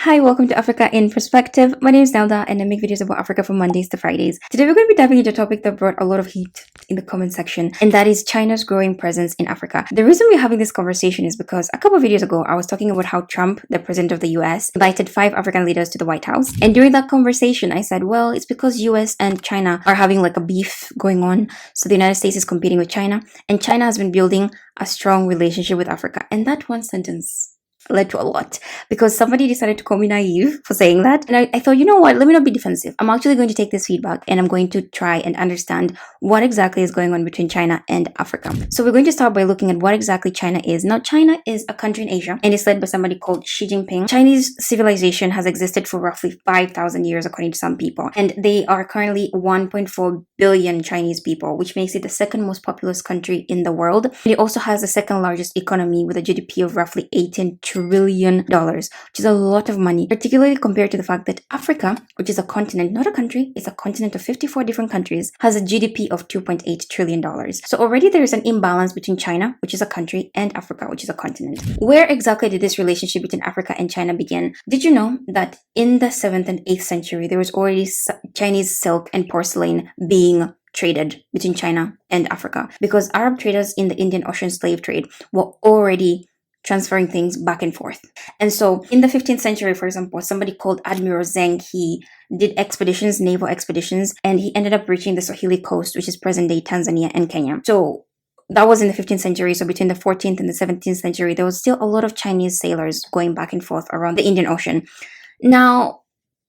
Hi, welcome to Africa in Perspective. My name is Nelda and I make videos about Africa from Mondays to Fridays. Today we're going to be diving into a topic that brought a lot of heat in the comment section, and that is China's growing presence in Africa. The reason we're having this conversation is because a couple of videos ago I was talking about how Trump, the president of the US, invited 5 African leaders to the White House. And during that conversation I said, well, it's because US and China are having like a beef going on. So the United States is competing with China, and China has been building a strong relationship with Africa. And that one sentence led to a lot because somebody decided to call me naive for saying that, and I thought, you know what, let me not be defensive. I'm actually going to take this feedback and I'm going to try and understand what exactly is going on between China and Africa. So we're going to start by looking at what exactly China is. Now, China is a country in Asia and it's led by somebody called Xi Jinping. Chinese civilization has existed for roughly 5,000 years according to some people, and they are currently 1.4 billion Chinese people, which makes it the second most populous country in the world. And it also has the second largest economy with a GDP of roughly $18 trillion, which is a lot of money, particularly compared to the fact that Africa, which is a continent, not a country, it's a continent of 54 different countries, has a GDP of $2.8 trillion. So already there is an imbalance between China, which is a country, and Africa, which is a continent. Where exactly did this relationship between Africa and China begin? Did you know that in the 7th and 8th century, there was already Chinese silk and porcelain being traded between China and Africa? Because Arab traders in the Indian Ocean slave trade were already transferring things back and forth. And so in the 15th century, for example, somebody called Admiral Zheng, he did expeditions, naval expeditions, and he ended up reaching the Swahili coast, which is present-day Tanzania and Kenya. So that was in the 15th century. So between the 14th and the 17th century, there was still a lot of Chinese sailors going back and forth around the Indian Ocean. Now,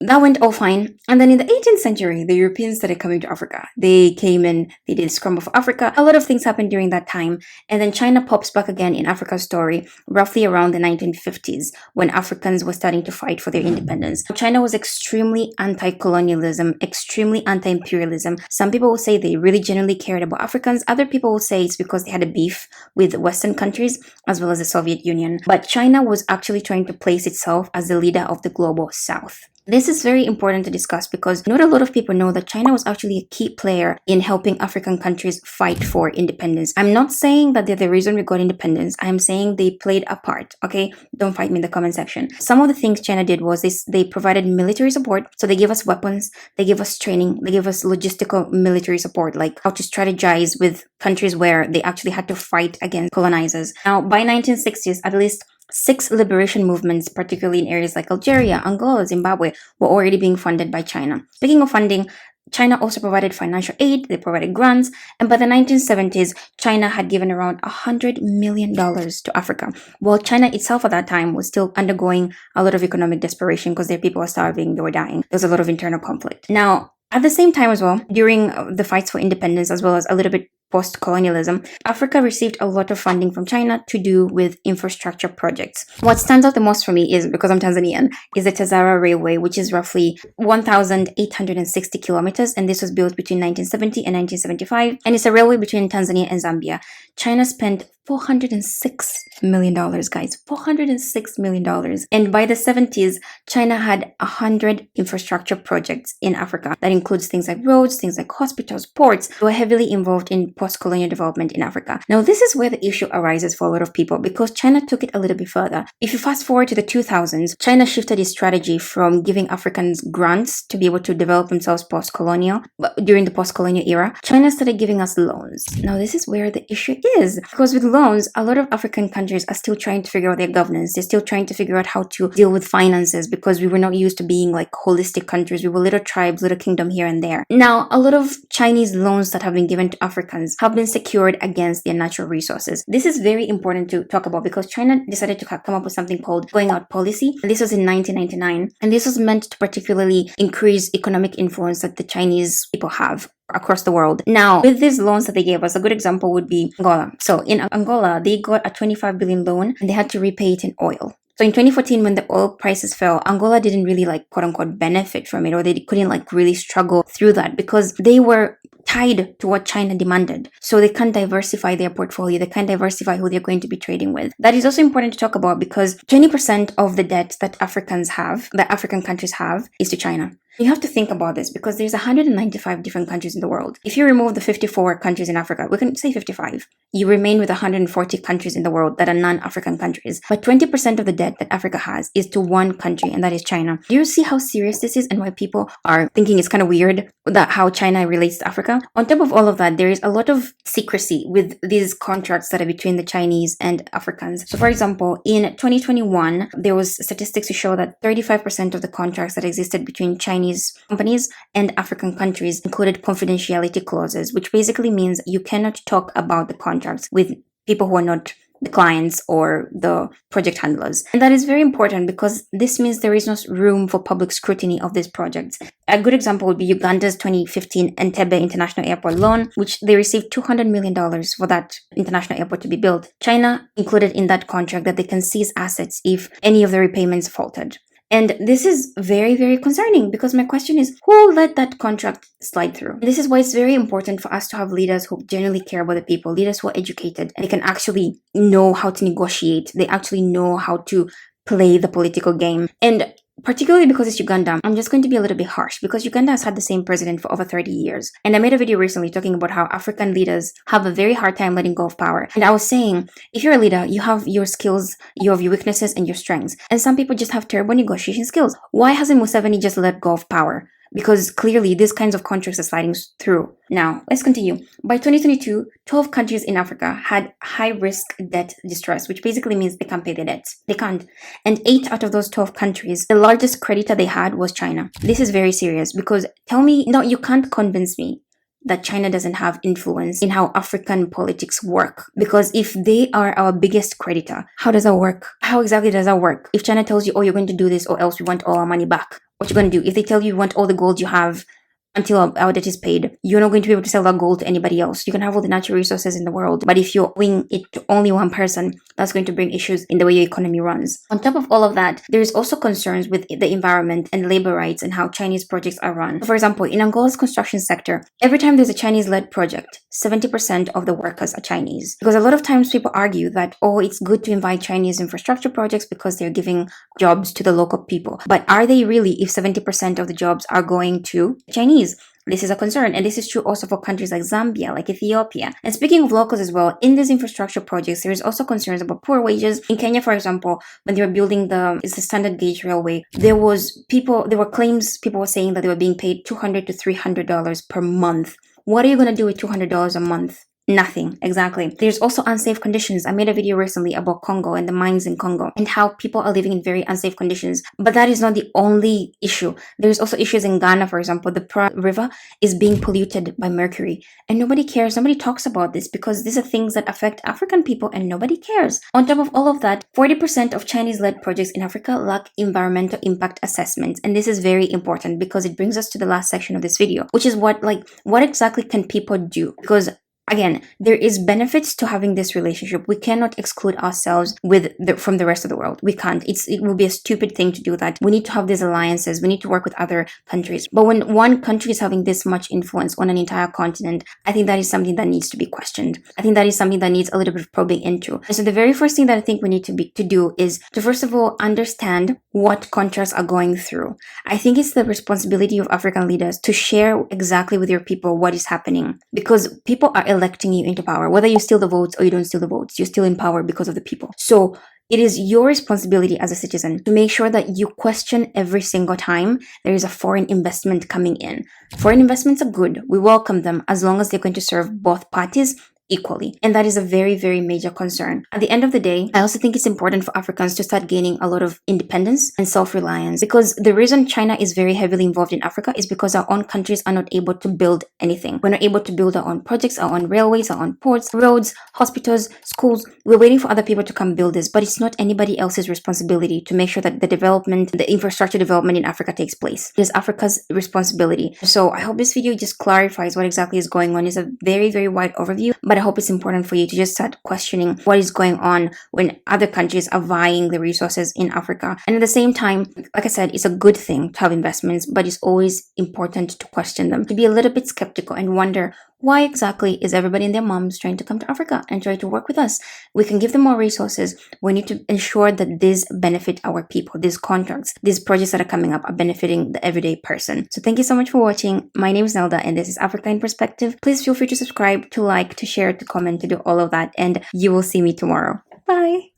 that went all fine. And then in the 18th century, the Europeans started coming to Africa. They came and they did Scramble for Africa. A lot of things happened during that time. And then China pops back again in Africa's story, roughly around the 1950s, when Africans were starting to fight for their independence. China was extremely anti-colonialism, extremely anti-imperialism. Some people will say they really genuinely cared about Africans. Other people will say it's because they had a beef with Western countries, as well as the Soviet Union. But China was actually trying to place itself as the leader of the global South. This is very important to discuss because not a lot of people know that China was actually a key player in helping African countries fight for independence. I'm not saying that they're the reason we got independence. I'm saying they played a part, okay? Don't fight me in the comment section. Some of the things China did was they provided military support. So they gave us weapons, they gave us training, they gave us logistical military support, like how to strategize with countries where they actually had to fight against colonizers. Now, by 1960s, at least 6 liberation movements, particularly in areas like Algeria, Angola, Zimbabwe, were already being funded by China. Speaking of funding, China also provided financial aid, they provided grants, and by the 1970s, China had given around $100 million to Africa, while China itself at that time was still undergoing a lot of economic desperation because their people were starving, they were dying. There was a lot of internal conflict. Now, at the same time as well, during the fights for independence, as well as a little bit post-colonialism, Africa received a lot of funding from China to do with infrastructure projects. What stands out the most for me is, because I'm Tanzanian, is the Jazeera Railway, which is roughly 1,860 kilometers, and this was built between 1970 and 1975, and it's a railway between Tanzania and Zambia. China spent $406 million, guys. $406 million. And by the 70s, China had 100 infrastructure projects in Africa. That includes things like roads, things like hospitals, ports. They were heavily involved in post-colonial development in Africa. Now, this is where the issue arises for a lot of people because China took it a little bit further. If you fast forward to the 2000s, China shifted its strategy from giving Africans grants to be able to develop themselves post-colonial. But during the post-colonial era, China started giving us loans. Now, this is where the issue is because with loans, a lot of African countries are still trying to figure out their governance. They're still trying to figure out how to deal with finances because we were not used to being like holistic countries. We were little tribes, little kingdom here and there. Now, a lot of Chinese loans that have been given to Africans have been secured against their natural resources. This is very important to talk about because China decided to come up with something called going out policy. And this was in 1999. And this was meant to particularly increase economic influence that the Chinese people have across the world. Now, with these loans that they gave us, a good example would be Angola. So in Angola, they got a 25 billion loan and they had to repay it in oil. So in 2014, when the oil prices fell, Angola didn't really like quote unquote benefit from it, or they couldn't like really struggle through that because they were tied to what China demanded. So they can't diversify their portfolio. They can't diversify who they're going to be trading with. That is also important to talk about because 20% of the debt that African countries have is to China. You have to think about this because there's 195 different countries in the world. If you remove the 54 countries in Africa, we can say 55, you remain with 140 countries in the world that are non-African countries. But 20% of the debt that Africa has is to one country, and that is China. Do you see how serious this is and why people are thinking it's kind of weird that how China relates to Africa? On top of all of that, there is a lot of secrecy with these contracts that are between the Chinese and Africans. So for example, in 2021, there was statistics to show that 35% of the contracts that existed between Chinese companies and African countries included confidentiality clauses, which basically means you cannot talk about the contracts with people who are not the clients or the project handlers. And that is very important because this means there is no room for public scrutiny of these projects. A good example would be Uganda's 2015 Entebbe International Airport loan, which they received $200 million for that international airport to be built. China included in that contract that they can seize assets if any of the repayments faltered. And this is very, very concerning because my question is, who let that contract slide through? This is why it's very important for us to have leaders who genuinely care about the people, leaders who are educated, and they can actually know how to negotiate. They actually know how to play the political game. And particularly because it's Uganda, I'm just going to be a little bit harsh because Uganda has had the same president for over 30 years. And I made a video recently talking about how African leaders have a very hard time letting go of power. And I was saying, if you're a leader, you have your skills, you have your weaknesses and your strengths. And some people just have terrible negotiation skills. Why hasn't Museveni just let go of power? Because clearly these kinds of contracts are sliding through. Now, let's continue. By 2022, 12 countries in Africa had high-risk debt distress, which basically means they can't pay their debts. They can't. And 8 out of those 12 countries, the largest creditor they had was China. This is very serious because tell me, no, you can't convince me that China doesn't have influence in how African politics work. Because if they are our biggest creditor, how does that work? How exactly does that work? If China tells you, oh, you're going to do this or else we want all our money back, what you going to do? If they tell you you want all the gold you have until our debt is paid, you're not going to be able to sell that gold to anybody else. You can have all the natural resources in the world, but if you're owing it to only one person, that's going to bring issues in the way your economy runs. On top of all of that, there is also concerns with the environment and labor rights and how Chinese projects are run. For example, in Angola's construction sector, every time there's a Chinese-led project, 70% of the workers are Chinese. Because a lot of times people argue that, oh, it's good to invite Chinese infrastructure projects because they're giving jobs to the local people. But are they really if 70% of the jobs are going to Chinese? This is a concern, and this is true also for countries like Zambia, like Ethiopia. And speaking of locals as well, in these infrastructure projects, there is also concerns about poor wages. In Kenya, for example, when they were building the standard gauge railway, there were claims, people were saying that they were being paid $200 to $300 per month. What are you going to do with $200 a month? Nothing, exactly. There's also unsafe conditions. I made a video recently about Congo and the mines in Congo and how people are living in very unsafe conditions. But that is not the only issue. There's also issues in Ghana, for example. The Pra River is being polluted by mercury. And nobody cares. Nobody talks about this because these are things that affect African people and nobody cares. On top of all of that, 40% of Chinese-led projects in Africa lack environmental impact assessments. And this is very important because it brings us to the last section of this video, which is what exactly can people do? Because again, there is benefits to having this relationship. We cannot exclude ourselves from the rest of the world. We can't. It will be a stupid thing to do that. We need to have these alliances. We need to work with other countries. But when one country is having this much influence on an entire continent, I think that is something that needs to be questioned. I think that is something that needs a little bit of probing into. And so the very first thing that I think we need to do is to first of all understand what contracts are going through. I think it's the responsibility of African leaders to share exactly with your people what is happening, because people are electing you into power. Whether you steal the votes or you don't steal the votes, you're still in power because of the people. So it is your responsibility as a citizen to make sure that you question every single time there is a foreign investment coming in. Foreign investments are good. We welcome them as long as they're going to serve both parties equally. And that is a very, very major concern. At the end of the day, I also think it's important for Africans to start gaining a lot of independence and self-reliance, because the reason China is very heavily involved in Africa is because our own countries are not able to build anything. We're not able to build our own projects, our own railways, our own ports, roads, hospitals, schools. We're waiting for other people to come build this, but it's not anybody else's responsibility to make sure that the infrastructure development in Africa takes place. It is Africa's responsibility. So I hope this video just clarifies what exactly is going on. It's a very, very wide overview, but I hope it's important for you to just start questioning what is going on when other countries are vying the resources in Africa. And at the same time, like I said, it's a good thing to have investments, but it's always important to question them, to be a little bit skeptical and wonder Why exactly is everybody and their moms trying to come to Africa and try to work with us? We can give them more resources. We need to ensure that these benefit our people. These contracts, these projects that are coming up are benefiting the everyday person. So thank you so much for watching. My name is Nelda and this is Africa in Perspective. Please feel free to subscribe, to like, to share, to comment, to do all of that, and you will see me tomorrow. Bye!